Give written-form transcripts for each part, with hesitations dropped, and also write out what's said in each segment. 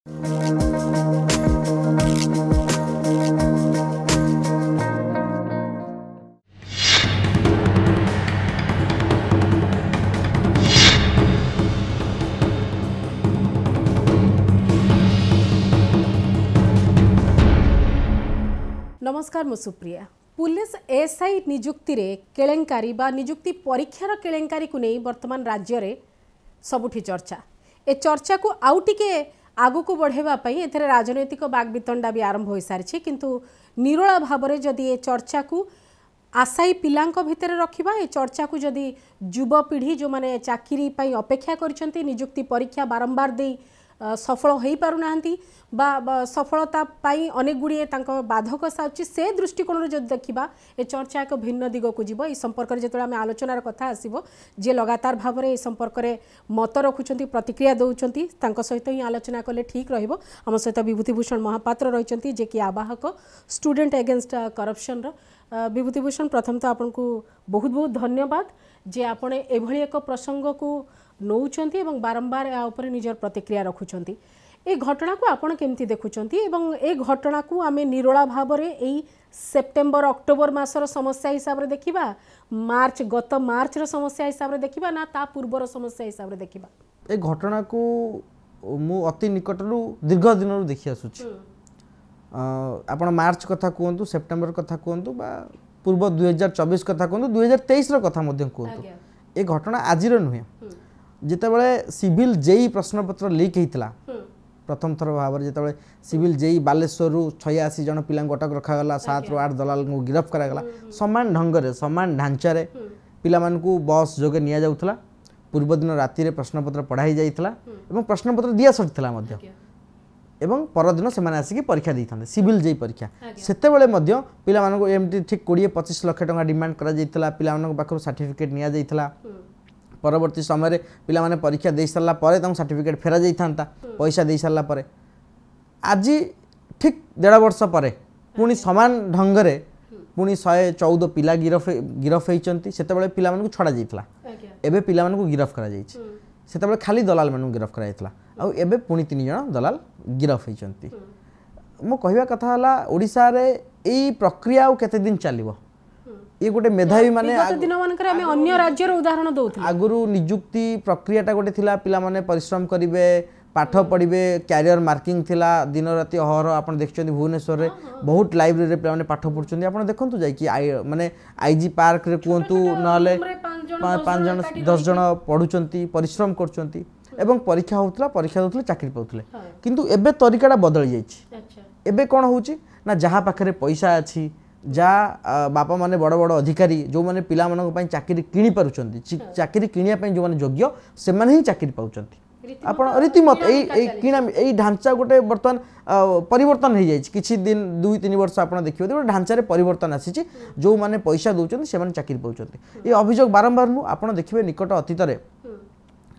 नमस्कार मु Supriya. Police SI नियुक्ति रे केलेंकारी बा नियुक्ति परीक्षार केलेंकारी को नहीं वर्तमान राज्य रे सबुठी चर्चा। ए चर्चा को आउ टिके आगु को बढ़ेबा पई एथरे राजनैतिक बागबितंडा भी आरंभ हो सारिछि, किंतु निरोला भाबरे जदि ए चर्चा को आशायी पिलांक भितर रखिबा, ए चर्चा को जदि युवपीढ़ी जो माने चाकरी पई अपेक्षा करछंती नियुक्ति परीक्षा बारंबार दे सफल हो पारुनाहांती बा सफलता पाई अनेक गुड़िए बाधक साउची से दृष्टिकोण जब देखा ए चर्चा एक भिन्न दिग को जीव। ए संपर्क में जो आम आलोचनार कथा आसो जे लगातार भाव में संपर्क में मत रखुंट प्रतिक्रिया दौरान सहित ही आलोचना कले ठीक रहिबो। आम सहित विभूतिभूषण महापात्र रही जे कि आवाहक स्टूडेंट एगेन्स्ट करप्शन विभूतिभूषण प्रथम तो आपन को बहुत बहुत धन्यवाद जे आपने एभली एक प्रसंग को नौचंती एवं बारंबार या ऊपर निजर प्रतिक्रिया रखुचंती। ए घटना को आपण केमती देखुचंती एवं ए घटना को आमे निरोला भाव में एई सेप्टेम्बर अक्टोबर मासर समस्या हिसाब रे देखिबा, गत मार्च रो समस्या हिसाब रे देखिबा ना ता पूर्वर समस्या हिसाब रे देखिबा? ए घटना को मु अति निकटरू दीर्घ दिनरू देखि आसुची। आपण मार्च कथा कहंतु, सेप्टेम्बर कथा कहंतु बा पूर्व 2024 कथा कहंतु, 2023 रो कथा मध्य कहंतु। ए घटना आजिर नुहे। जितेबाला सिविल जेई प्रश्नपत्र लीक होता प्रथम थर भाव में जितेबाला सिविल जेई बालेश्वर 86 जन पिला अटक रखागला, 7 ରୁ 8 दलाल को गिरफ्त करागला। समान ढंग से समान ढांचारे पिला मानकू बस जोगे निया जाउथला। पूर्व दिन राति रे प्रश्नपत्र पढ़ाई जाइथला एवं प्रश्नपत्र दिया सटिथला मध्य एवं परदिन से आसिक परीक्षा देइथांते सिविल जेई परीक्षा। सेतेबेले मध्य पिला मानकू एमटी ठीक 20-25 लाख टका डिमांड करा जाइथला। पिला मानक पाखर सर्टिफिकेट निया जाइथला। परवर्ती समय पिला माने परीक्षा दे सारा पर सर्टिफिकेट फेरा जाइथा पैसा दे सारा पर आज ठीक 1.5 वर्ष पर पुणी समान ढंग से पुणी 114 पिला गिरफ होती। से पिला मानकू छड़ा जाइथला। एबे पिला मानकू गिरफ करा जाइछि। सेतेबेले खाली दलाल मानकू गिरफ करा जाइथला। आ एबे पुणी 3 जन दलाल गिरफ होइछंती। मो कहिबा कथा हला ओडिसा रे एई प्रक्रिया आ केते दिन चलिबो? ये गोटे मेधावी माने दिन मानकर हमें अन्य राज्यर उदाहरण दउथि। आगुरु नियुक्ति प्रक्रियाटा गोटे थिला, पिला माने परिश्रम करिवे, पाठ पढ़िबे, कैरियर मार्किंग थिला। दिन राति अहर आपण देखछन्ती भुवनेश्वर रे बहुत लाइब्रेरी रे पिला माने पाठ पढुछन्ती। आपण देखंतु जाई कि माने आईजी पार्क रे कुंतु नले 5 जन 10 जन पढुछन्ती, परिश्रम करछन्ती एवं परीक्षा होतला, परीक्षा दोतले, चाकरी पाउतले। किंतु एबे तरीकाटा बदल जाईछि। एबे कोन होउछि ना जहा पाखरे पैसा अछि, जा बापा माने बड़ बड़ अधिकारी जो माने पिला मानक पई चाकरी किनी पारुचंती, चाकरी किनिया पई जो माने योग्य से माने ही चाकरी पाउचंती। आपण रीतिमत एई किना एई ढांचा गोटे वर्तमान परिवर्तन हो जाइछि। किछि दिन 2-3 वर्ष आपण देखिबो गोटे ढांचा रे परिवर्तन आसीछि। जो माने पैसा दउचंती से माने चाकरी पाउचंती। ए अभियोग बारंबार नु आपण देखिबे निकट अतीत रे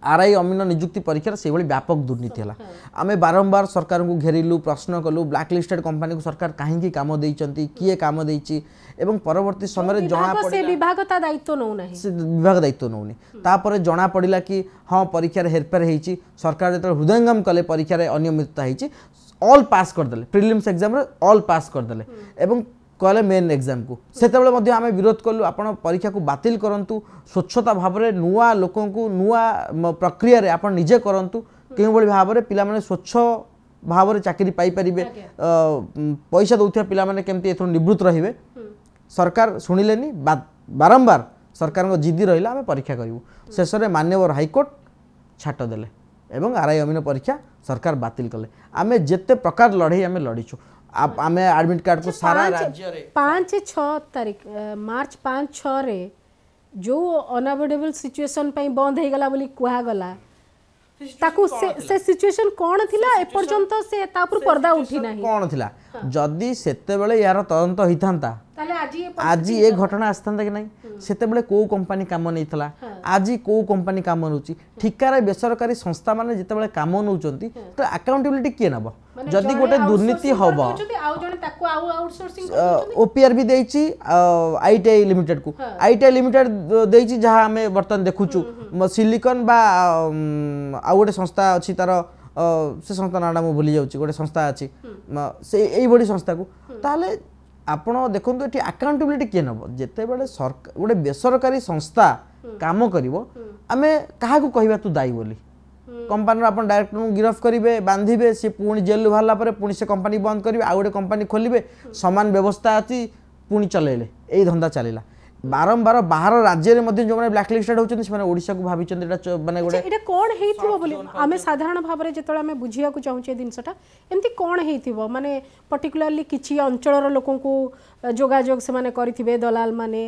आरआई अमीन नियुक्ति परीक्षा से व्यापक दुर्नीति है। आमे बारंबार सरकार को घेरिलु, प्रश्न कलु, ब्लैक लिस्टेड कंपनी को सरकार कहीं काम देइचंती, किए काम देइची एवं परवर्ती समय जना पड़िला से विभाग दायित्व नौ नाही, से विभाग दायित्व नौनी। तापर जना पड़िला कि हाँ परीक्षा हेरफेर होइची। सरकार जो हृदयंगम कले परीक्षा अनियमितता होइची, ऑल पास कर देले, प्रिलिम्स एग्जाम रे ऑल पास कर देले एवं कहले मेन एग्जाम को। सेतेबेले मध्य आमे विरोध कलु, आपण परीक्षा को बातिल करंतु, स्वच्छता भाव में नुआ लोकों को नुआ प्रक्रिया रे आपण निजे करंतु, केउ बळी भाव में पिला माने स्वच्छ भाव में चाकरी पाई परिबे, पैसा दउथिया पिला माने केमती एथु निवृत्त रहिबे। सरकार सुनिलेनी, बारंबार सरकार को जिद्दी रहिला आमे परीक्षा करिवु। शेष रे माननीय हाईकोर्ट छाट देले एवं आरआई अमीन परीक्षा सरकार बातिल कले। आमे जेते प्रकार लड़ाई आमे लड़ीछु। आमे एडमिट कार्ड को सारा राज्य रे 5-6 तारीख मार्च 5-6 रे जो अनअवॉइडेबल सिचुएशन पई बंद हे गला बोली कुहा गला, ताकू से सिचुएशन कोन थिला ए पर्यंत से तापुर पर्दा उठी नाही कोन थिला? जदी सेते बेले यार तदंत हिथांता ताले आज ये घटना आस्थांता कि नहीं? सेते बेले को कंपनी काम नैथला, आज को कंपनी काम नउची? ठिकार बेसरकारी संस्था माने जेते बेले काम नउचंती तो अकाउंटेबिलिटी किए नबो? जदी गोटे दुर्नीति हबो, ओपीआर भी देइची आईटीआई लिमिटेड को, आईटीआई लिमिटेड देइची जहां हमें बर्तन देखुचु सिलिकॉन बा आ गोटे संस्था अछि तार से संस्था नाटा मुझे भूली जाऊँ गोटे संस्था अच्छी से यही संस्था को ताहले आपण देखो ये अकाउंटेबिलिटी किए नब जिते बड़े सरकार गोटे बेसरकारी संस्था काम करिवो आमे कहा को कहबा तू दायी बोली कंपनी आप डायरेक्टर गिरफ करेंगे बांधे सी पुणी जेल बाहर पर पुणी से कंपनी बंद करेंगे आउ गोटे कंपनी खोलिए सामान व्यवस्था अच्छी पुणी चलेले यही धंदा चलला बारंबार बाहर राज्य में जो ब्लैक लिस्टेड होती से ओडिशा को भाभी माने गोटे एटा कोन हेइथिबो बोली आमे साधारण भाव में जेतले आमे बुझिया को चाहूचे जिनसटा एमती कोन हेइथिबो माने पर्टिकुलरली किछि अंचलर लोकन को जोगाजोग से माने करिथिबे दलाल माने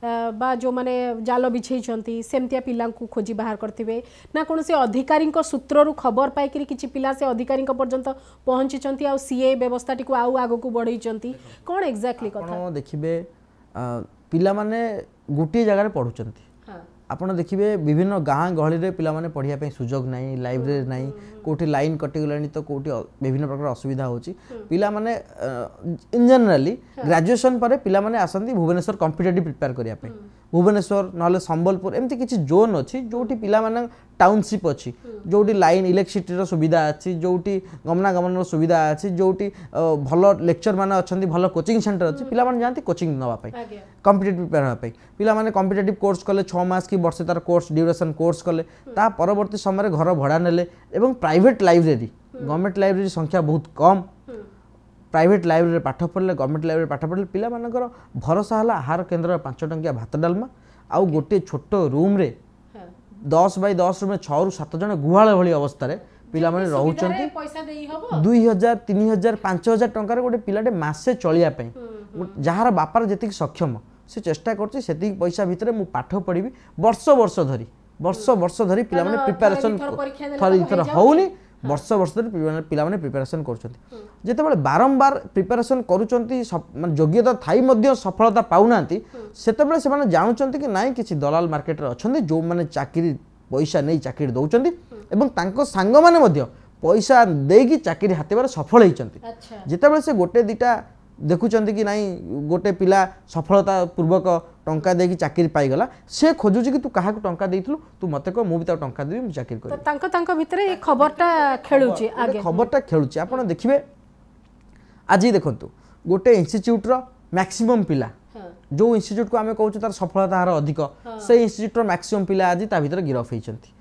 बा जो माने जाल बिछेइछंती सेमतिया पिला को खोजी बाहर करथिबे ना कोन से अधिकारी सूत्ररु खबर पाई कि किछि पिला से अधिकारी पर्यंत पहुंचीचंती आ सीए व्यवस्था टिको आउ आगो को बढ़ेइचंती कोन एग्जैक्टली कथा देखिबे पिला माने गोटे जगह पढ़ुचंती आपण देखिए विभिन्न गाँ गहली पिलाने पढ़ाई सुजोग नहीं लाइब्रेरी नहीं कोठी लाइन कटिगला तो कोठी विभिन्न प्रकार असुविधा होची पिला माने इन जनरली ग्रेजुएशन पर पिला माने आसंती भुवनेश्वर कॉम्पिटिटिव प्रिपेयर करिया पे भुवनेश्वर नले संबलपुर एमती किछि जोन अछि जोठी पिला माने टाउनशिप अछि जोठी लाइन इलेक्ट्रिसिटी रो सुविधा अछि जोठी गमनागमन रो सुविधा अछि जोठी भलो लेक्चर माने अछंती भलो कोचिंग सेंटर अछि पिला माने जानती कोचिंग नवा पे कॉम्पिटिटिव प्रिपेयर होआ पे पिला माने कॉम्पिटिटिव कोर्स कले 6 मास की वर्ष तार कोर्स ड्यूरेशन कोर्स कले ता परवर्ती समय घर भड़ा नेले एवं प्राइवेट लाइब्रेरी गवर्नमेंट लाइब्रेरी संख्या बहुत कम प्राइवेट लाइब्रेरी पाठ पढ़ले गवर्नमेंट लाइब्रेरी पाठ पढ़ले पिला मानकर भरोसा हला आहार केन्द्र 5 टंकिया भात डालमा आउ गोटे छोट रूम रे 10 बाय 10 रूम 6 रु 7 जन गुहाळ भली अवस्था रे पिला माने रहउचंती पैसा देई हबो 2000 3000 5000 टंका रे गोटे पिलाटे मासे चलिया पई जहार बापार जेतिक सक्षम से चेष्टा करछि सेतिक पैसा भितरे मु पाठ पढ़िबी वर्ष वर्ष धरी पिला माने प्रिपरेशन थरी थर होउनी वर्ष धरी पिला माने प्रिपरेशन करछंती जेते बेले बारंबार प्रिपरेशन करूचंती योग्यता थाई मध्य सफलता पाउनांती सेते बेले से माने जानुचंती कि नाइ किछि दलाल मार्केट रे अछंती जो माने चाकरी पैसा नै चाकरी दउचंती एवं तांको सांग माने मध्य पैसा देकी चाकरी हातेबार सफल होइचंती जेते बेले से गोटे दिटा देखुचंती कि नाइ गोटे पिला सफलता पूर्वक टंका देकी चाकरी पाइगला से खोजुची कि तू काहा को टंका देइथलु तू मते को मु भी ता टंका देबी मु चाकरी करी तांको भितरे ए खबरटा खेलुची आगे खबरटा खेलुची आपण देखिबे आज देखंतु गोटे इंस्टीट्यूट रो मैक्सिमम पिला जो इंस्टीट्यूट को आमे कहूछु तार सफलता हार अधिक से इंस्टीट्यूट रो मैक्सिमम पिला आज ता भितर गिरफ होइचंती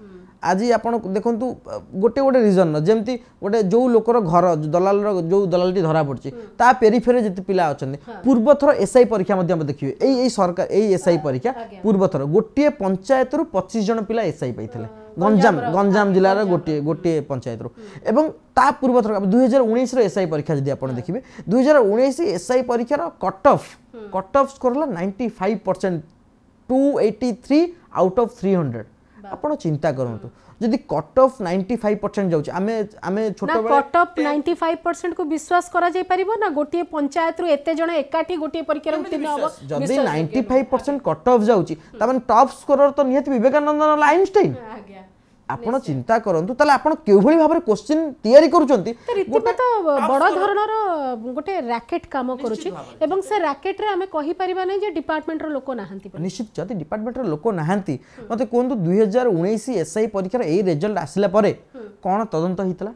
आज आपण देखंतु गोटे गोटे रीजन जेमती गोटे जो लोकर घर दलाल जो दलालटी धरा पड़ची ता पेरिफेरी जति पिला अछंती पूर्व थर एसआई परीक्षा मध्ये हम देखिबे एई सरकार एई एसआई परीक्षा पूर्व थर गोटे पंचायत रु 25 जन पिला एसआई पाइथिले गंजाम जिल्ला रे गोटे पंचायत रु एवं ता पूर्व थर 2019 रो एसआई परीक्षा जदि आपण देखिबे 2019 एसआई परीक्षा रो कट ऑफ स्कोर ला 95% 283 आउट ऑफ 300 आपण चिंता करंतु जदि कट ऑफ 95% जाउची आमे छोट बळे कट ऑफ 95% को विश्वास करा जाय परिबो ना गोटे पंचायत रु एते जण एकाठी गोटे परीक्षा उत्तीर्ण होबो जदि 95% कट ऑफ जाउची त माने टॉप स्कोरर तो नियत विवेकानंद आइंस्टाइन आपण चिंता करंतु तले आपण केउ भली भाबरे क्वेश्चन तयारी करूचंती गोटे तो बड़ धरणर गोटे रैकेट काम करूची एवं से रैकेट रे हमें कहि परिबा नै जे डिपार्टमेंट रो लोक नाहंती निश्चित जति डिपार्टमेंट रो लोक नाहंती मते कोन 2019 एसआई परीक्षा रे एई रिजल्ट आसिला परे कोन तदंत हितला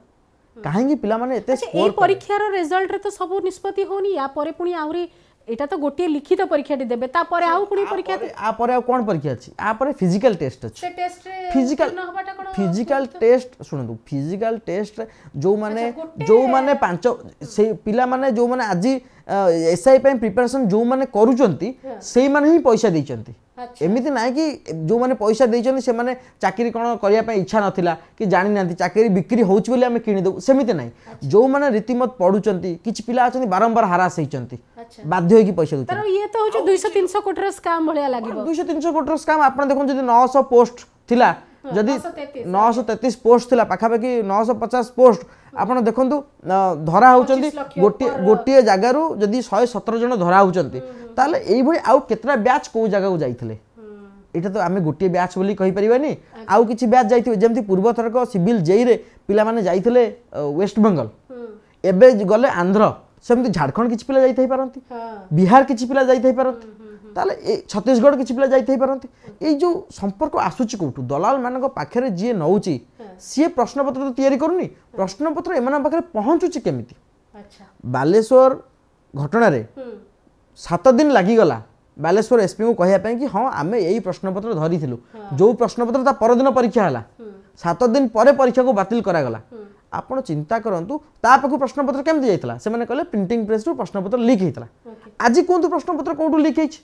काहेकि पिला माने एते स्कोर एई परीक्षा रो रिजल्ट रे तो सब निष्पत्ति होनी या परे पुनी आउरी एटा तो गोटे लिखित परीक्षा देबे ता परे आउ पुनी परीक्षा आ परे कोन परीक्षा अछि आ परे फिजिकल टेस्ट अछि से टेस्ट रे फिजिकल टेस्ट सुनंतु फिजिकल टेस्ट जो माने पांच से पिला माने जो माने आज एसआई पे प्रिपरेशन जो माने करूचंती सेई माने ही पैसा दैचंती एमिति नाही कि जो माने पैसा दैचंती से माने चाकरी कोन करिया पे इच्छा नथिला कि जानि नांती चाकरी बिक्री होउछ बोली हमें किनि दउ सेमिति नाही जो माने रीतिमत पढुचंती किछ पिला अछंती बारंबार हरास होइचंती बाध्य होई कि पैसा दउचंती तर ये तो होछ 200 300 कोटी रो स्कैम भलिया लागिबो 200 300 कोटी रो स्कैम आपण देखन जदी 900 पोस्ट थिला जदि 933 पोस्ट थिला पाखापाखि 950 पोस्ट आपण देखंतु धरा होचंती गोटे जगह रु जदि 117 जन धरा होचंती ताले एई भई आउ केतरा बैच को जगह को जाइथिले एटा तो आमे गोटे बैच बोली कहि परिबानी आउ किछि बैच जाइथिबे जेमति पूर्व थरक सिविल जेई रे पिला माने जाइथिले वेस्ट बंगाल एबे गले आंध्र सेमति झारखंड किछि पिला जाइथै पारंती बिहार किछि पिला जाइथै पारंती ताले छत्तीसगढ़ किसी पिला जाई पारती ये जो संपर्क आसूची कौटू दलाल मान पाखे जी नौची सी प्रश्नपत्र तो तैयारी करूनी प्रश्नपत्र एम पाखे पहुँचुची केमिति बालेश्वर घटना 7 दिन लगिगला बालेश्वर एसपी को कहवाई कि हाँ आम यही प्रश्नपत्र धरी जो प्रश्नपत्र ता परदिन परीक्षा है 7 दिन पर परीक्षा को बातिल करागला आपण चिंता करंतु ता पाखु प्रश्नपत्र केमती जाइतला से माने कहले प्रिंटिंग प्रेस रु प्रश्नपत्र लीक हेतला आज कोंतु प्रश्नपत्र कोठु लीक हेछि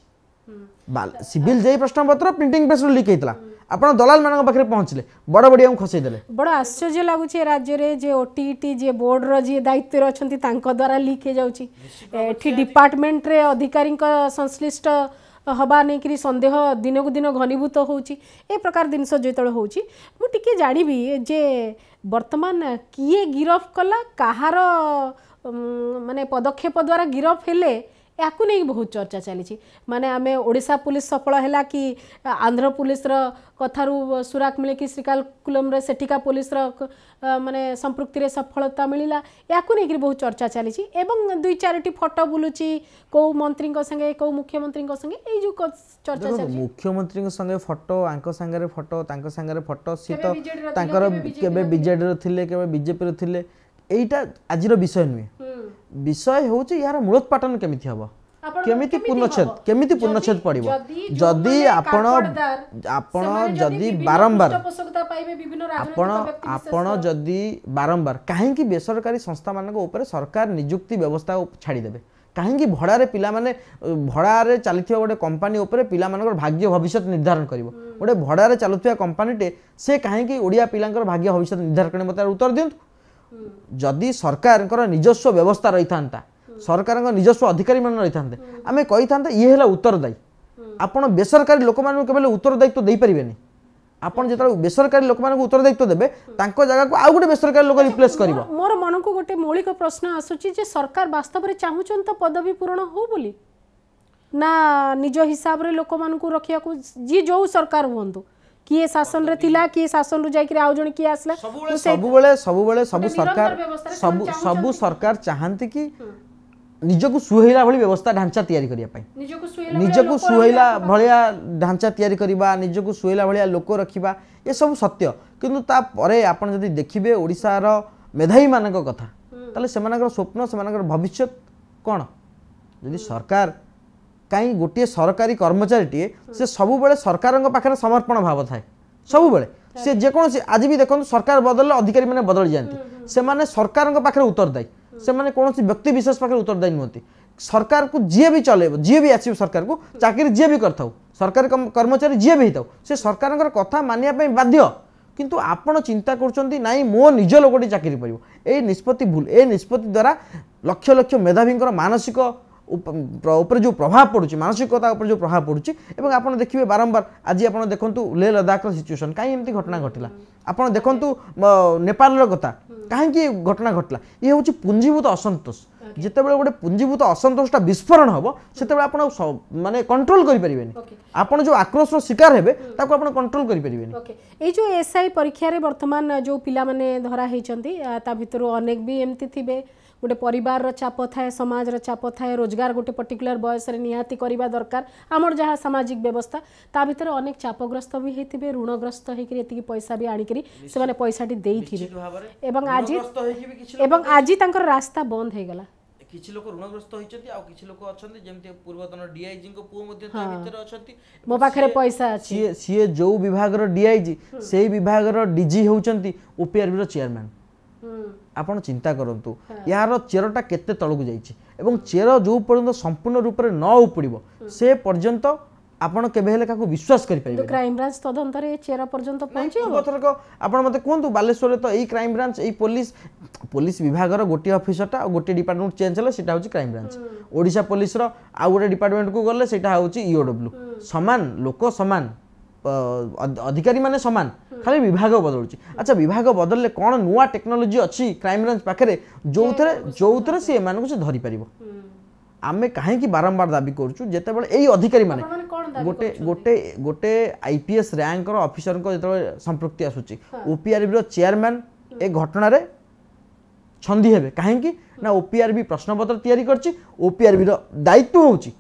सिविल जेई प्रश्नपत्र प्रिंटिंग प्रेस रु लीक हेतला आपण दलाल मानक पाखरे पहुंचले बड़ बड़िया खसई देले बड़ आश्चर्य लागुचे राज्य रे जे ओटीटी जे बोर्ड रो जे दायित्व रे अछंती तांको द्वारा लीक हे जाउची एठी डिपार्टमेंट रे अधिकारी संश्लिष्ट हवा नहीं कि संदेह दिन को दिन घनीभूत होउची ए प्रकार जिनस जेतळ होउची मु टिके जानिबी जे वर्तमान किए गिरफ कला कहार माने पदक्षेप द्वारा गिरफ हेले याकू नहीं बहुत चर्चा चली माने आमे ओडिशा पुलिस सफल है कि आंध्र पुलिस कथारू सुराक मिले कि श्रीकाकुलम रे सेठिका पुलिस माने संपृक्ति रे सफलता मिलिला याकू नहीं बहुत चर्चा चली एवं 2-4टी फोटो बुलुची को मंत्री संगे को मुख्यमंत्री संगे ए जो चर्चा चली मुख्यमंत्री संगे फोटो आंको संगे फोटो तांको संगे फोटो सी तो तांकर केबे बीजेडी रो थिले केबे बीजेपी रो थिले एटा आजिर विषय नुहे विषय हूँ यार मूलोत्पाटन केमिति हबो केमिति पूर्णछेद पड़िबो जदि आपण जदि बारंबार आपण जदि बारंबार काहेकि बेसरकारी संस्था मान ऊपर सरकार नियुक्ति व्यवस्था छाड़ी देबे काहेकि भड़ारे पिला माने भड़ारे चलथिबा गोटे कंपनी ऊपर पिला मानकर भाग्य भविष्य निर्धारण करिवो गोटे भड़ारे चलुथिबा कंपनीटे से काहेकि ओडिया पिलांकर भाग्य भविष्य निर्धारण करने मते उत्तर दियंतु जदि सरकार निजस्व व्यवस्था रही था सरकार निजस्व अधिकारी मान रही था आम कही था ये है उत्तरदायी आपड़ बेसरकारी लोक मान उत्तरदायित्व दे पारे आपड़ जो बेसरकारी लोक मान उत्तरदायित्व देवे जगह को आउ गोटे बेसरकारी लोक रिप्लेस कर मोर मन को गोटे मौलिक प्रश्न आसूची जे सरकार वास्तव में चाहून तो पदवी पूरण हो बोली ना निज हिसाब रे लोक मान को रखिया को जी जो सरकार हुंतु किए शासन रे थिला किए शासन रु जाई आउ जण किए आसला सबुबेले सब सरकार चाहंती कि निजको सुहेला भली व्यवस्था ढांचा तैयारी करिया पई निजको सुहेला भलिया ढांचा तैयारी करिबा निजको सुहेला भलिया लोक रखिबा ये सब सत्य किंतु ता परे आपण जदि देखिबे ओडिसा रो मेधावी मानक कथा ताले सेमानकर स्वप्न सेमानकर भविष्य कोन जदि सरकार कहीं गोटे सरकारी कर्मचारी से सब बेले सरकार पाखे समर्पण भाव थाए सब बेले से जेकोसी आज भी देखो सरकार बदल अधिकारी मैंने बदल जाती से माने सरकार पाखे उत्तरदायी से माने कौन व्यक्ति विशेष पाखे उत्तरदायी नुहति सरकार को जी भी चलेब जी भी आस सरकार को चाकरी जी भी कर सरकारी कर्मचारी जी भी होता से सरकार कथा मानिया बाध्य किंतु आपण चिंता कर नाई मो निज लोकटी चाकरी पाइब ए निष्पत्ति भूल ए निष्पत्ति द्वारा लक्ष लक्ष मेधावी मानसिक ऊपर जो प्रभाव पड़ुची मानसिकता ऊपर जो प्रभाव पड़ुची एवं आपण देखिए बारंबार आज आप देखंतु लेह लद्दाख सिचुएशन कहीं एमती घटना घटिला आपण देखंतु नेपाल कथा कहीं घटना घटला ये हूँ पुंजीभूत असंतोष जिते बड़े गोटे पुंजीभूत असंतोषटा विस्फोरण हम से माने कंट्रोल करें आपन जो आक्रोश शिकार हेबे ताको आपन कंट्रोल करें ये जो एसआई परीक्षा रे वर्तमान जो पिला माने धरा हेचंती ता भितर अनेक भी एमती थिबे गोटे परिवार चाप थाए समाज चाप थाए रोजगार गोटे पर्टिकुलर बयस निहाती करवा दरकार आमर जहाँ सामाजिक व्यवस्था ता भीतर अनेक चापग्रस्त भी होते ऋणग्रस्त होती पैसा भी आणिकी से पैसाटी एवं आज तंकर रास्ता बंद हो गला किछि लोक ऋणग्रस्त होइछथि आ किछि लोक अछथि जेमति पूर्वतन डीआईजी को पुओ मध्ये ता भीतर अछथि मो पाखरे पैसा अछि सीए जो विभाग रो डीआईजी सेही विभाग रो डीजी होउछन्ति ओपीआरबी रो चेयरमैन आपण चिंता करंतु यार चेरटा केते तळकु जाईछि एवं चेर जो पर्यंत संपूर्ण रूप रे न उपड़िबो से पर्यंत आपण केबे हेले काको विश्वास करि पाइबे क्राइम ब्रांच तदंत रे चेरा पर्यंत पहुंची पथर को आपण मते कोंतु बालेश्वर रे तो एई क्राइम ब्रांच एई पुलिस विभाग रो गोटी ऑफिसरटा और गोटी डिपार्टमेंट चेंज हले सेटा होची क्राइम ब्रांच ओडिशा पुलिस रो आ गोटे डिपार्टमेंट को गले सेटा होची ईओडब्ल्यू समान लोक समान अधिकारी माने समान खाली विभाग बदलुची अच्छा विभाग बदलले कोन नुवा टेक्नोलॉजी अछि क्राइम ब्रांच पाखरे जोउथरे से एमान को से धरि परिबो आमे काहे की बारंबार दाबी करछु जेते बेले एई अधिकारी माने गोटे आईपीएस रैंक रो ऑफिसर को जेते संपृक्ति आसुची ओपीआरबी रो चेयरमैन ए घटना रे छंदी हेबे काहे की ना ओपीआरबी प्रश्नपत्र तयारी करछि ओपीआरबी रो दायित्व होउची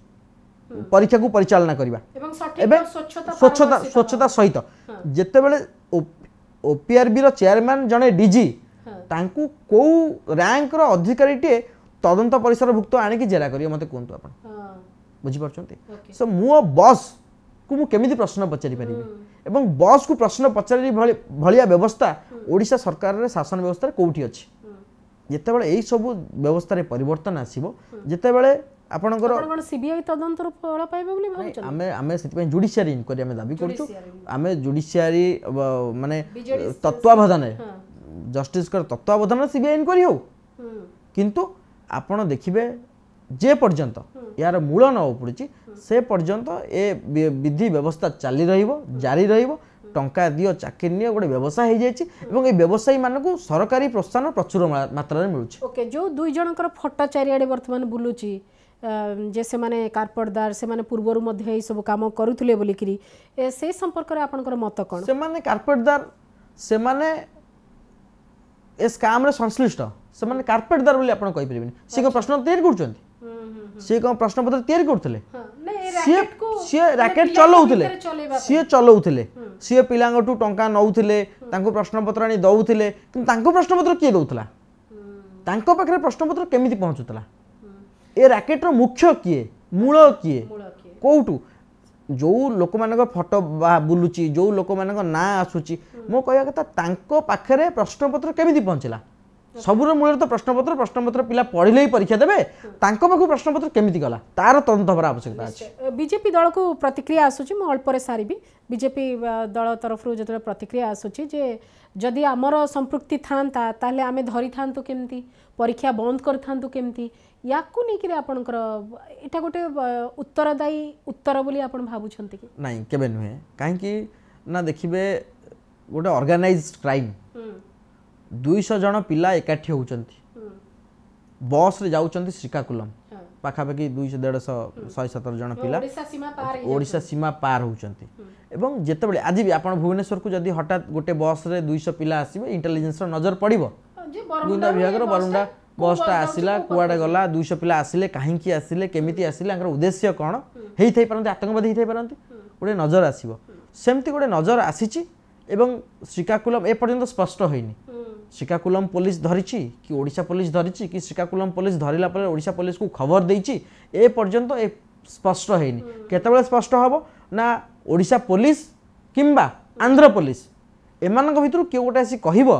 परीक्षा को परिचालना करबा एवं सठिक स्वच्छता सहित जेतेबेले ओपीआरबी रो चेयरमैन जने डीजी तांकू को रैंक रो अधिकारी टे तदंत परिसर भुक्त आनी की जेरा करियो मते कोंतु आपण बुझी परछंती सो मु बॉस को मु केमिति प्रश्न पचारि परिबे एवं बॉस को प्रश्न पचारि भलिया व्यवस्था ओडिशा सरकार रे शासन व्यवस्था कोठी अछि जेतेबेले एई सब व्यवस्था रे परिवर्तन आसीबो जेतेबेले आपणकर आपण सीबीआई तदंत रो फल पाइबे बोली भाबुछ आमे सेति जुडिशियरी इनक्वायरी आमे दाबी करछु आमे जुडिशियरी माने तत्वावधान जस्टिस कर तत्वावधान सीबीआई इनक्वायरी हो किंतु आपण देखिबे जे पर्यंत यार मूल न पड़ी से पर्यंत ए विधि व्यवस्था चली रहिबो जारी रहिबो टंका दियो चाकरी नियो गोटे व्यवसाय हो जाइछि एवं ए व्यवसायी मानकु सरकारी प्रोत्साहन प्रचुर मात्रा रे मिलुछि ओके जो दुई जनकर फोटो चारिआडे वर्तमान बुलुछि जे से माने कारपटदार से माने पूर्वरु मध्ये ए सब काम करूथले बोलिकरी से संपर्क रे आपनकर मत कोन से माने कारपटदार से माने ए स्कैम रे संश्लिष्ट से माने कारपेटदार बोली आपण कहि परिबिनी से को प्रश्न तैयार करछंती से को प्रश्न पत्र तैयार करथले सी रैकेट चलाउथले सी चलाउथले सी पिलांगटू टंका नउथले तांको प्रश्न पत्र आनी दउथले किंतु तांको प्रश्न पत्र के दउथला तांको पाखरे प्रश्न पत्र केमिति पहुंचुतला ए रैकेट रो मुख्य किए मूल किए कोउटू जो लोक मानक फोटो बुलुची जो लोक मानक ना आसुची मो कहया कथा तांको पाखरे प्रश्न पत्र केमिति पहुंचला सबुर मूल तो प्रश्नपत्र पिला पढ़िले ही परीक्षा देबे तांको पाखु प्रश्नपत्र केमिति गला तार तदंत हबार आवश्यकता अछि बीजेपी दल को प्रतिक्रिया आसुची म अल्परे सारिबी बीजेपी दल तरफ जतरे प्रतिक्रिया आसुची जे जदि आमर संपृक्ति थांता ताले आमे धरि थांतु केमिति परीक्षा बंद कर थांतु केमिति याकू नै कि आपनकर एटा गोटे उत्तरदायी उत्तर बोली आपण भाबुछंती कि नाही केबे नहे काहे कि ना देखिबे गोटे ऑर्गेनाइज्ड क्राइम 200 जन पिला एकाठी होउचंती बस रे जाउचंती श्रीकाकुलम पाखापाखि 200-150-117 जन पिला ओडिशा सीमा पार होउचंती एवं जेतेबेले आज भी आपण भुवनेश्वर को जदी हठात गोटे बस रे 200 पिला आसीबे इंटेलिजेंस रो नजर पड़िबो गुंडा विभाग रो बरुंडा बसटा आसिला कुआडे गला 200 पिला आसिले काहे की आसिले केमिति आसिले अंकर उद्देश्य कोन हेई थई परंती आतंकवादी हेई थई परंती गोटे नजर आसीबो सेमती गोटे नजर आसीची एवं श्रीकाकुलम ए पर्यंत स्पष्ट होइनी श्रीकाकुलम पुलिस धरिची कि ओडिशा पुलिस धरिची कि श्रीकाकुलम पुलिस धरिला पर ओडिशा पुलिस को खबर देइची ए पर्यंत ए स्पष्ट होइनी केतेबेले स्पष्ट हबो ना ओडिशा पुलिस किंबा आंध्र पुलिस एमानक भितरु के गोटे आसी कहिबो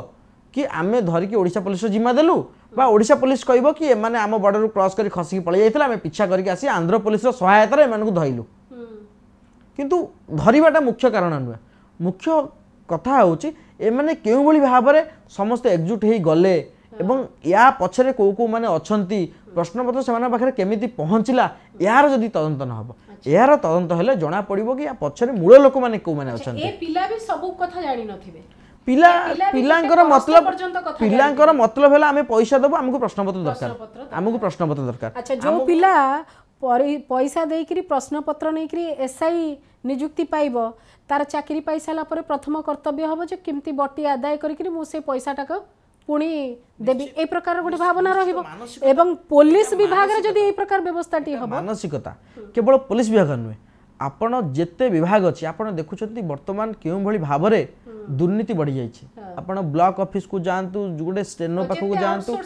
कि आमे धरि कि ओडिशा पुलिस जिम्मा देलु बा ओडिशा पुलिस कहबो कि एमाने आम बॉर्डर क्रॉस करी खसी पळै जाइतला आमे पिछा करके आसी आंध्र पुलिस रो सहायता रे एमानकु धइलु किंतु धरिबाटा मुख्य कारण नुहे मुख्य कथा होची एमाने केउ बली भाबरे समस्त एकजुट हेई गले एवं या पछरे को माने अछंती प्रश्नपत्र सेमाना पाखरे केमिति पहुंचला यार जदी तदंत न हबो यार तदंत हेले जणा पड़िबो कि या पछरे मूल लोक माने को माने अछंती ए पिला भी सब कथा जानि नथिबे पिलांकर मतलब है आमे पैसा देबो हमको प्रश्नपत्र दरकार हमको प्रश्नपत्र दरकार अच्छा जो पिला पैसा देकरी प्रश्नपत्र नेकरी एसआई नियुक्ति पाइबो तार चाकरी पाई साला पर प्रथम कर्तव्य हबो जे केमती बटी आदाय करिकरी मु से पैसा टाका पुणी देबी ए प्रकार गोटे भावना रहिबो एवं पुलिस विभाग रे जदी ए प्रकार व्यवस्था टी हबो मानसिकता केवल पुलिस विभाग नुहे आपण जेते विभाग अछि आपण देखुछंती वर्तमान केउ भली भाबरे दुर्नीति बढ़ी जाइछि आपण ब्लॉक ऑफिस को जानतु गोटे स्टेनो पाखु को जानतु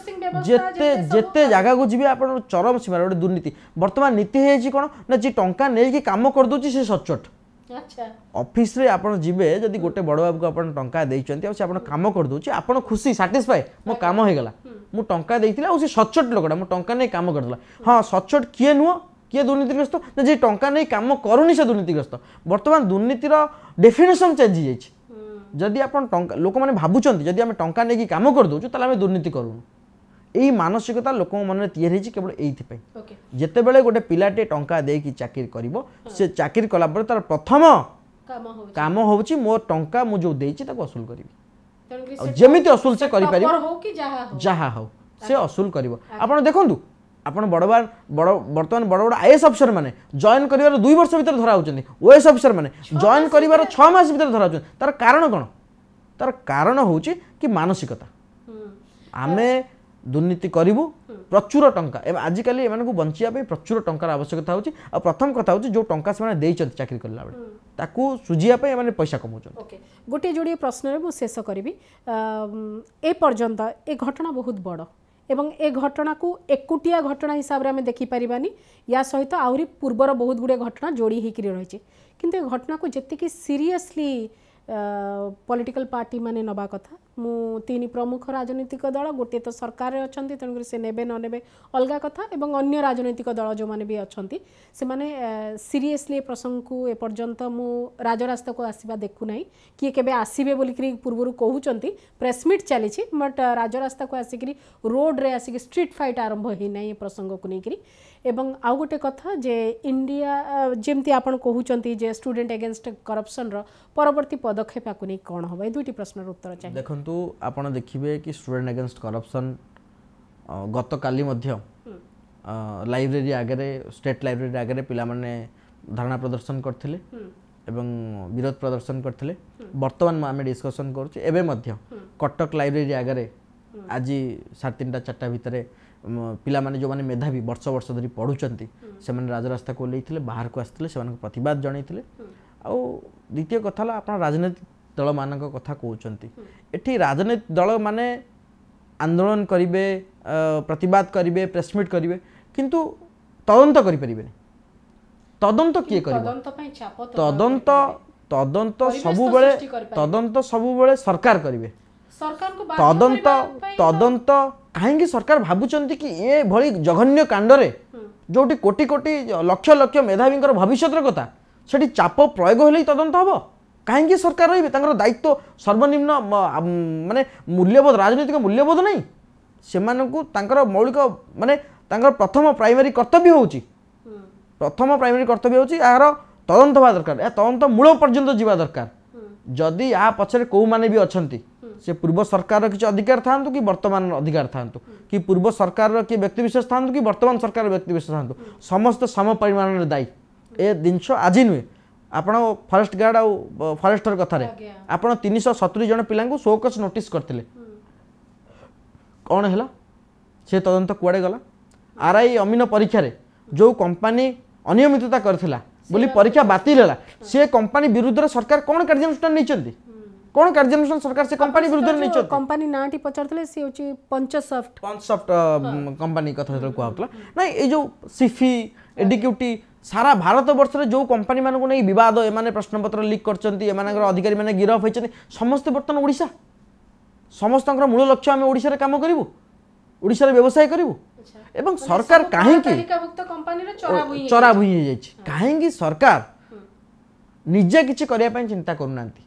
जेते जेते जगह को जिबे आपण चरम सीमा गोटे दुर्नीति वर्तमान नीति हे छि कोन ना जे टंका नै कि काम कर दोछि से सचोट अच्छा ऑफिस रे आपण जिबे जदी गोटे बड़ बाबू को आपण टंका देइचंती आ से आपण काम कर दोछि आपण खुशी सैटिस्फाई मो काम हो गेला मु टंका देइतिला आ से सचोट लोकडा मु टंका नै काम करदला हां सचोट किए नुओ किए दुर्नीतिग्रस्त ना जे टंका नै काम करूनी से दुर्नीतिग्रस्त वर्तमान दुर्नीतिर डेफिनेशन चेंज हो जाइछि जदि आपण टंका लोक माने भाबुचंती जदि हम टंका नै कि काम कर दोछु तले हम दुर्नीति करू एई मानसिकता लोक मन तैयार हेछि केवल एइथि पय जेते बेले गोटे पिलाटे टंका दे कि चाकरी करिवो से चाकरी कला पर तार प्रथम काम होउछि मोर टंका मु जो देइछि ताको असूल करिवि जेमिति असूल से करि परिबो हो कि जहा हो से असूल करिवो आपण देखंतु आपण बड़बार बड़ वर्तमान बड़ बड़ आईएएस अफसर माने जॉइन करिवार 2 वर्ष भीतर धरा होचंदी ओएस अफसर माने जॉइन करिवार 6 मास भीतर धरा होचंदी तार कारण कोन तार कारण होउची कि मानसिकता आमे दुर्नीति करूँ प्रचुर टंका आजिकल एम बचाई प्रचुर टंकार आवश्यकता होची आ प्रथम कथा होची जो टंका से चाकरी करला बेले ताकू सुझिया माने पैसा कमाउछन। ओके गोटे जोड़ी प्रश्न रे मु शेष करिवि ए पर्यंत ए घटना बहुत बड़ एवं ए घटना को एकुटिया घटना हिसाब रे हमें देखि परिबानी या सहित आउरी पूर्वर बहुत गुडे घटना जोड़ी हिकरी रहिछि किंतु ए घटना को जेतिकी सीरियसली पॉलिटिकल पार्टी माने नबा कथा मु तीन प्रमुख राजनीतिक दल गोटे तो सरकार अच्छा तेणुक से नेबे न नेबे अलग कथा एवं अन्य राजनीतिक दल जो माने भी अच्छा से माने सीरियसली प्रसंग को एपर्यंत मु राजरास्ता को आसवा देखु ना किए केबे आसीबे बोलिकरी पूर्व कहउचंती प्रेस मीट चली बट राजरास्ता को आसिक रोड रे आसिक स्ट्रीट फाइट आरंभ ही ना प्रसंग को लेकिन एवं आउ गोटे कथा जे इंडिया जेमती आपण कहउचंती जे स्टूडेंट अगेंस्ट करप्शन रो परवर्ती पदक्षेप को नहीं कौन हम ये दुईटी प्रश्न उत्तर चाहिए। देखंतु आपण देखिबे कि स्टूडेंट अगेंस्ट करप्शन गत काली मध्य लाइब्रेरी आगे स्टेट लाइब्रेरी आगे पिला माने धारणा प्रदर्शन करथिले एवं विरोध प्रदर्शन करथिले वर्तमान आम डिस्कसन करूचे एबे मध्य कटक लाइब्रेरी आगे आज 3:30 4टा भितर पिला माने जो माने मेधावी वर्ष वर्ष धरी पढ़ुचंती से माने राजरास्ता को लेइथिले बाहर को आस्थिले से माने प्रतिवाद जणैथिले आ द्वितीय कथा ला आपण राजनीतिक दल मानक कथा कहउचंती एठी राजनीतिक दल माने आंदोलन करिवे प्रतिवाद करिवे प्रेस मीट करिवे किंतु तदंत करि परिबेनी तदंत किए करिवे तदंत सबु बेले सरकार करिवे तदंत कहीं सरकार भावुंट कि ये भली जघन्य कांडरे जोटी कोटी कोटी लक्ष लक्ष मेधावी भविष्य कथा से चाप प्रयोग होले तदंत हम कहीं सरकार रही दायित्व सर्वनिम्न माने मूल्यबोध राजनीतिक मूल्यबोध नहीं से मौलिक माने प्रथम प्राइमरी कर्तव्य होची यार तदंत हवा दरकार तदंत मूल पर्यंत जीवा दरकार जदि या पछरे को माने भी अछंती से पूर्व सरकार किसी अधिकार था कि वर्तमान अधिकार था कि पूर्व सरकार किए व्यक्तिविशेष था कि वर्तमान सरकार व्यक्तिविशेष था समस्त सम परिमाण में दायी ए जिनस आज नुहे आपण फॉरेस्ट गार्ड आ फॉरेस्टर कथार आप 370 जन पिला शोकस नोटिस करते कौन है से तदंत कुआड़े गला आरआई अमीन परीक्षा जो कंपनी अनियमितता करथिला बोली परीक्षा बातिल है से कंपनी विरुद्ध सरकार कौन कार्यानुष्ठान नहीं कौन कार्यानुष्ठान सरकार से कंपनी विरुद्ध नहीं कंपनी नाटी पचारथले से होची पंचसॉफ्ट कंपनी कथा कहउतला ना ए जो सिफी एडिक्यूटी सारा भारत वर्ष रे जो कंपनी मानको नै विवाद एमाने प्रश्न पत्र लीक करचंती एमानकर अधिकारी माने गिरफ होइचंती समस्त बर्तन ओडिसा समस्तଙ୍କର मूल लक्ष्य आम ओडिसा रे काम करिवु ओडिसा रे व्यवसाय करिवु एवं सरकार काहे की चरा भुई हो जाइछि काहे की सरकार निजे किछि करिया पय चिंता करूनांती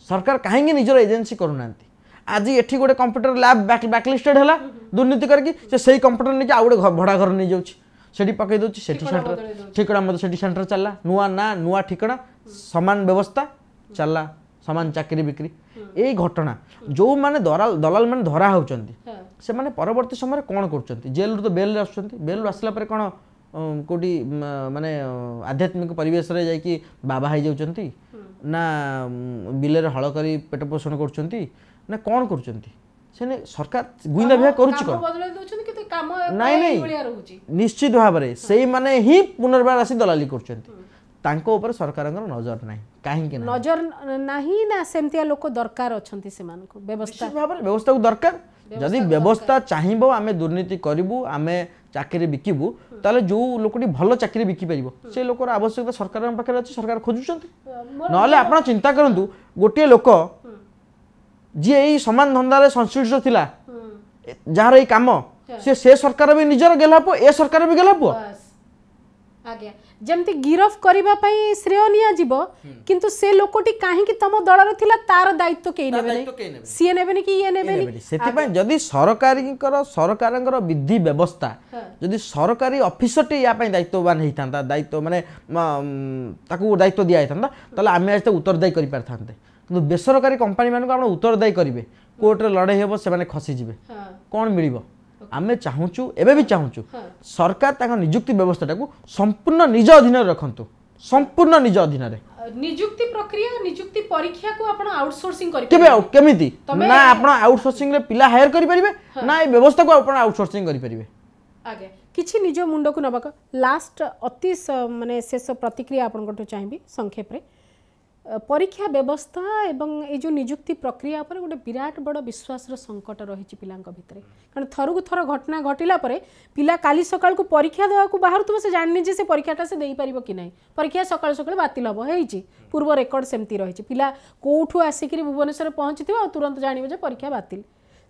सरकार काहे निजर एजेंसी करूनांती आज एठी गोटे कंप्यूटर लैब बैकलिस्टेड हैला दुर्नीति करके से सही कंप्यूटर नै आ गोटे भड़ा घर नै जाउछि सेठी पकई दोछि सेठी सेंटर ठिकड़ा मत सेठी सेंटर चलला नुआ ना नुआ ठिकड़ा समान व्यवस्था चलला समान चाकरी बिक्री ए घटना जो माने दलाल माने धरा होचंती से माने परवर्ती समय कौन करचंती जेल तो बेल आसुचंती बेल आसला पर कौन कोटी माने आध्यात्मिक परिवेश रे जाई कि बाबा हाई जाउचंती ना बिले हल करी पेट पोषण करचंती ना कौन करचंती से सरकार गुइंदा बिहा करूची कोन नहीं निश्चित भाव में से माने ही पुनर्बार आसी दलाली करचंती तांको ऊपर सरकारंगर नजर नाही काहे कि नजर नाही ना सेमतिया लोक दरकार अछंती से मान को व्यवस्था भाव में व्यवस्था को दरकार जदि व्यवस्था चाहिबो आमे दुर्नीति करिवु आमे चाकरी बिकिबु ताले जो लोकटी भलो चाकरी बिकी परिबो से लोकर आवश्यकता सरकार पाखरे अछि सरकार खोजुचंती नले आपण चिंता करंतु गोटे लोक जे एई समान धंदा रे संश्लिष्ट थिला जार एई काम से सरकार भी निजर गेलापो ए सरकार भी गेलापो आज्ञा जमती गिरफ करिबा पई श्रेय निया जीवो किंतु से लोकटी काहे कि तम दल रे थिला तार दायित्व केई नेबे नै सीए नेबे नै कि ये नेबे नै सेति पई जदी सरकारंकर विधि व्यवस्था जदी सरकारी ऑफिसरटी या पई दायित्ववान हेइतांता दायित्व माने ताकू दायित्व दिया हेइतांता तले आमे आज उत्तरदायी करि पारथांते किंतु बेसरकारी कंपनी मान को आपण उत्तरदायी करिवे कोर्ट रे लड़ाई हेबो से माने खसी जिवे कोन मिलिबो आमे चाहूचु एबे भी चाहूचु सरकार ताका नियुक्ति व्यवस्था को संपूर्ण निज अधीन रखंतु संपूर्ण निज अधीन रे नियुक्ति प्रक्रिया नियुक्ति परीक्षा को आपण आउटसोर्सिंग करि केबे केमिति ना आपण आउटसोर्सिंग रे पिला हायर करि परिबे ना ए व्यवस्था को आपण आउटसोर्सिंग करि परिबे आगे किछि निज मुंड को नबाक लास्ट अति माने शेष प्रतिक्रिया आपण कोठो चाहिबी संक्षेप रे परीक्षा व्यवस्था एवं ये जो नियुक्ति प्रक्रिया पर गोटे विराट बड़ विश्वास संकट रही पिलांक भितर कारण थर को थर घटना घटिला पिला काली सकाळ को परीक्षा देवा को बाहर तुम से जानि जे से परीक्षाटा से देई परिबो कि नहीं परीक्षा सकाळ सकाळ बातिल हबो हेची पूर्व रेकर्ड सेमती रही पिला कोठू आसिकरी भुवनेश्वर पहुंचथिबो तुरंत जानिबो जे परीक्षा बातिल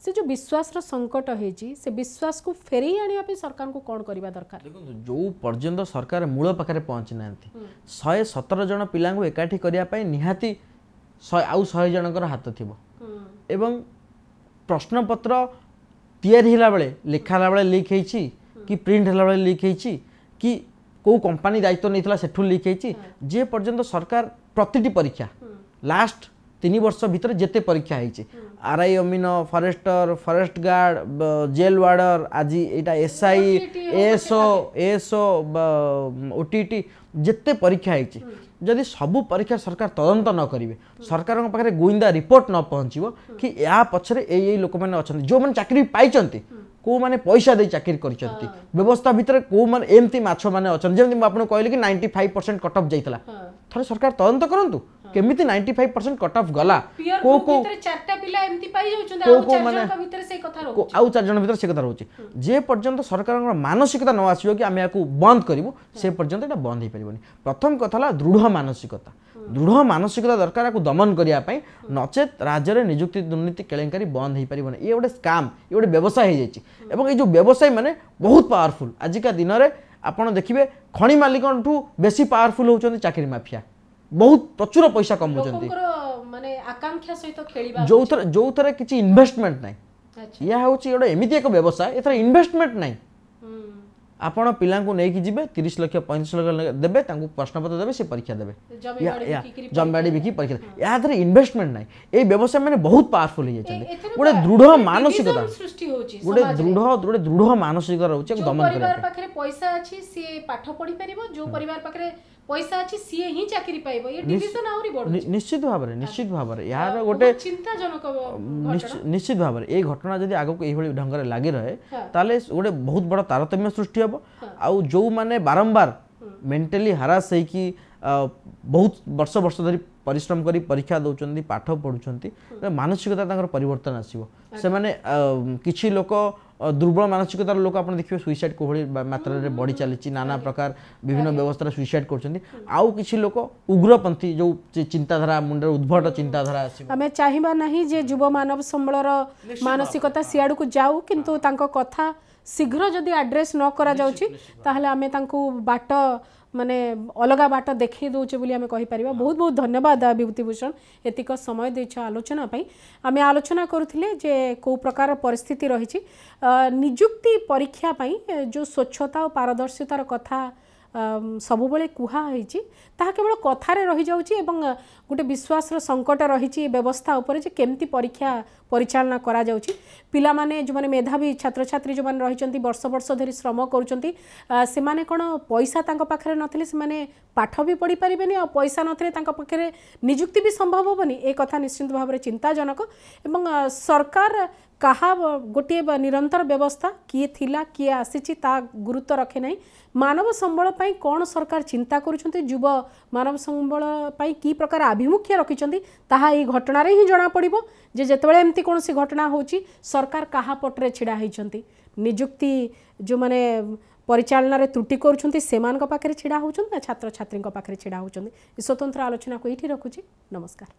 से जो विश्वास संकट है से विश्वास को फेरई आने सरकार को कौन करवा दरकार जो पर्यंत सरकार मूल पाखे पहुँची ना 117 जन पिला एकाठी करने निहाती 100 जनकर हाथ थी एवं प्रश्नपत्र तैयारी होला बेले लिखाला बेले लीक होती कि प्रिंट होला बेले लीक होती कि कौ कंपनी दायित्व नहीं सेठू लीक होती जे पर्यंत सरकार प्रतिटी परीक्षा लास्ट 3 वर्ष भीतर जेते परीक्षा होती आरआई अमीन forester forest guard jail warder आज यहाँ एसआई एएसओ ओटीटी जिते परीक्षा होती जदि सबू परीक्षा सरकार तदंत न करेंगे सरकार पाखे गुइंदा रिपोर्ट न पहुँचो कि या पछरे यही लोक मैंने अच्छा जो मैंने चाकरी पाई कौ मैंने पैसा दे चाकरी कर व्यवस्था भितर कौ मैंने एमती माछ मैंने अच्छा जमी आपको कहले कि 95% कट ऑफ जाइला थोड़े सरकार तदंत करूँ केमिति 95% कट ऑफ गला को को चारटा पिला एमती पाई जाउछन आउ चार जन भीतर से कथा रहउ आउ चार जन भीतर से कथा रहउछि जे पर्यंत सरकार मानसिकता न आसियो कि आमे याकू बंद करिवो से पर्यंत एटा बंद हे परिबोनी प्रथम कथा ला दृढ़ मानसिकता दरकार याकू दमन करिया पई नचेत राज्य रे नियुक्ति दुर्नीति केलेंकारी बंद हे परिबोनी ये गोटे स्कैम ये गोटे व्यवसाय हे जायछि एवं ए जो व्यवसाय माने बहुत पावरफुल आजिका दिन रे आपण देखिबे खणी मालिकठू बेसी पावरफुल होउछन चाकरी माफिया बहुत प्रचुर पैसा कमाउछन्ती माने आकांक्षा सहित खेलिबा जो थरे किछि इन्वेस्टमेंट नाही या होछि एटा एमिति एक व्यवसाय एथरे इन्वेस्टमेंट नाही आपण पिला को नै कि जिबे 30 लाख 35 लाख देबे तांको प्रश्नपत्र देबे से परीक्षा देबे जमबाडी बिकी परीक्षा या थरे इन्वेस्टमेंट नाही ए व्यवसाय माने बहुत पावरफुल हे जाछन्ती गोटे दृढ़ मानसिकता सृष्टि होछि गोटे दृढ़ मानसिकता रहउछि दमन करे परिवार पाखरे पैसा अछि से पाठ पढी परिबो जो परिवार पाखरे पैसा अछि सी ही चाकरी पाइबो ये डिविजन आउरी बढु निश्चित भाव यार गोटे चिंताजनक निश्चित भाव ए घटना जदि आगो को एही ढंग रे लागि रहे ताले गोटे बहुत बड़ तारतम्य सृष्टि हबो आउ जो माने बारंबार मेंटली हरास है कि बहुत वर्ष वर्ष धरी परिश्रम करी परीक्षा दौरान पाठ पढ़ुंट मानसिकता तांकर परिवर्तन आसीबो से माने किछि लोक दुर्बल मानसिकतार लोक आप देखिए सुइसाइड कोहली मात्रा रे बढ़ी चली नाना प्रकार विभिन्न व्यवस्था सुइसाइड करछन्ती आउ किछि लोक उग्रपंथी जो चिंताधारा मुंडर उद्भट चिंताधारा आसीबो हमें चाहिबा नहीं जे युवा मानव संबलर मानसिकता सियाड़ को जाऊ किंतु तांको कथा शीघ्र जदि एड्रेस न करा जाउची ताहले हमें तांको बाट माने अलग बाट देखी दौचे बोली आमे कहि परिबा बहुत बहुत धन्यवाद विभूतिभूषण एतिक समय देछ आलोचना पई आमे आलोचना करूथिले जे को प्रकार परिस्थिति रही नियुक्ति परीक्षा पई जो स्वच्छता और पारदर्शितार कथा सब बेले कुहा ताहा केवल कथारे रही जाउची एवं गोटे विश्वास संकट रही व्यवस्था उपर जे केमती परीक्षा परिचालना करा जाउची पिला माने जो माने मेधावी छात्र छात्री जो माने रहिचंती वर्ष वर्ष धरी श्रम करूचंती से माने कोन पैसा तांको पाखरे नथिले से माने पाठ भी पढ़ी पारिबेनी और पैसा नथिले तांको पाखरे नियुक्ति भी संभव होबनी ए कथा निश्चित भाव में चिंताजनक एवं सरकार कहा गोटे निरंतर व्यवस्था किए थिला किए आसीची ता गुरुत्व रखे नहीं मानव संबल पाई कौन सरकार चिंता करुछंती युव मानव संबल पाई की प्रकार आभिमुख्य रखिछंती ताहा ई घटना रे ही जना पड़िबो जे जेतेबेले एमती कोन सी घटना होची सरकार कहा पटरे छिड़ा हिचंती नियुक्ति जो माने परिचालना रे त्रुटि करुछंती सेमान पाखरे छिड़ा होछंती छात्र छात्री पाखरे छिड़ा होछंती स्वतंत्र आलोचना को एठी रखुची नमस्कार।